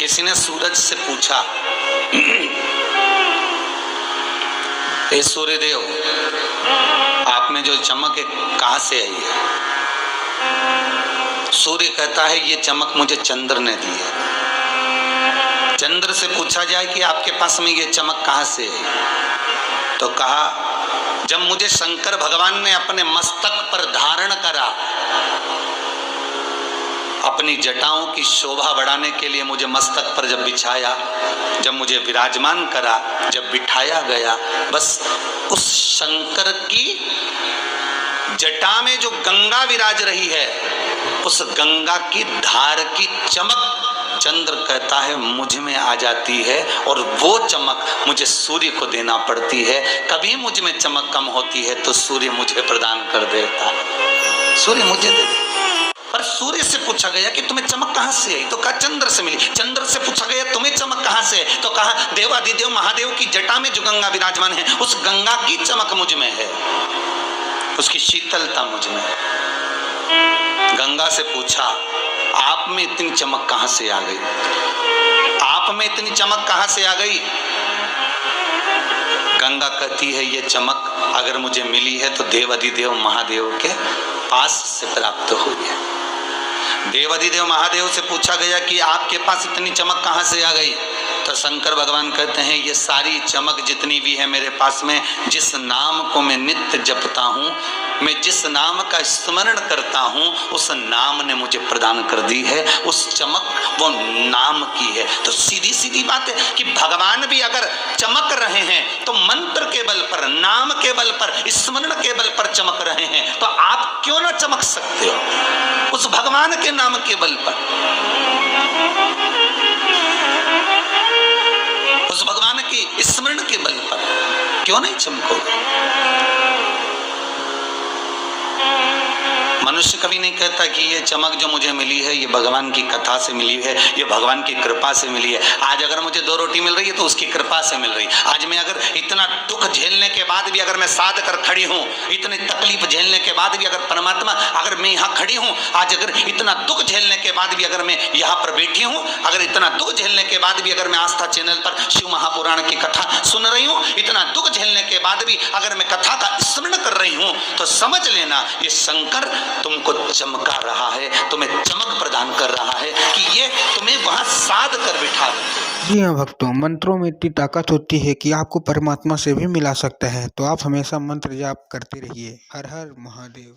किसी ने सूरज से पूछा, हे सूर्यदेव, आप में जो चमक है कहाँ से आई है? सूर्य कहता है ये चमक मुझे चंद्र ने दी है। चंद्र से पूछा जाए कि आपके पास में ये चमक कहाँ से है, तो कहा जब मुझे शंकर भगवान ने अपने मस्तक पर धारण करा, अपनी जटाओं की शोभा बढ़ाने के लिए मुझे मस्तक पर जब बिछाया, जब मुझे विराजमान करा, जब बिठाया गया, बस उस शंकर की जटा में जो गंगा विराज रही है, उस गंगा की धार की चमक चंद्र कहता है मुझ में आ जाती है, और वो चमक मुझे सूर्य को देना पड़ती है। कभी मुझ में चमक कम होती है तो सूर्य मुझे प्रदान कर देता है, सूर्य मुझे दे देता। पर सूर्य से पूछा गया कि तुम्हें चमक कहां से आई, तो कहा चंद्र से मिली। चंद्र से पूछा गया तुम्हें चमक कहां से है, तो कहा देवाधिदेव महादेव की जटा में जो गंगा विराजमान है, उस गंगा की चमक मुझ में है, उसकी शीतलता मुझ में है। गंगा से पूछा आप में इतनी चमक कहां से आ गई, आप में इतनी चमक कहां से आ गई? गंगा कहती है ये चमक अगर मुझे मिली है तो देवाधिदेव महादेव के पास से प्राप्त हुई है। देवाधिदेव महादेव से पूछा गया कि आपके पास इतनी चमक कहां से आ गई, तो शंकर भगवान कहते हैं ये सारी चमक जितनी भी है मेरे पास में, जिस नाम को मैं नित्य जपता हूँ, मैं जिस नाम का स्मरण करता हूँ, उस नाम ने मुझे प्रदान कर दी है। उस चमक वो नाम की है। तो सीधी सीधी बात है कि भगवान भी अगर चमक रहे हैं तो मंत्र के बल पर, नाम के बल पर, स्मरण के बल पर चमक रहे हैं, तो आप क्यों ना चमक सकते हो उस भगवान के नाम के बल पर, उस भगवान के स्मरण के बल पर क्यों नहीं चमकोगे? मनुष्य कभी नहीं कहता कि ये चमक जो मुझे मिली है ये भगवान की कथा से मिली है, ये भगवान की कृपा से मिली है। आज अगर मुझे 2 रोटी मिल रही है तो उसकी कृपा से मिल रही है। आज मैं अगर इतना दुख झेलने के बाद भी अगर मैं साध कर खड़ी हूँ, इतनी तकलीफ झेलने के बाद भी अगर परमात्मा, अगर मैं यहाँ खड़ी हूँ, आज अगर इतना दुख झेलने के बाद भी अगर मैं यहाँ पर बैठी हूँ, अगर इतना दुख झेलने के बाद भी अगर मैं आस्था चैनल पर शिव महापुराण की कथा सुन रही हूँ, इतना दुख झेलने के बाद भी अगर मैं कथा का स्मरण कर रही हूँ, तो समझ लेना ये शंकर तुमको चमका रहा है, तुम्हें चमक प्रदान कर रहा है कि ये तुम्हें वहां साध कर बिठा दे। जी हाँ भक्तों, मंत्रों में इतनी ताकत होती है कि आपको परमात्मा से भी मिला सकता है। तो आप हमेशा मंत्र जाप करते रहिए। हर हर महादेव।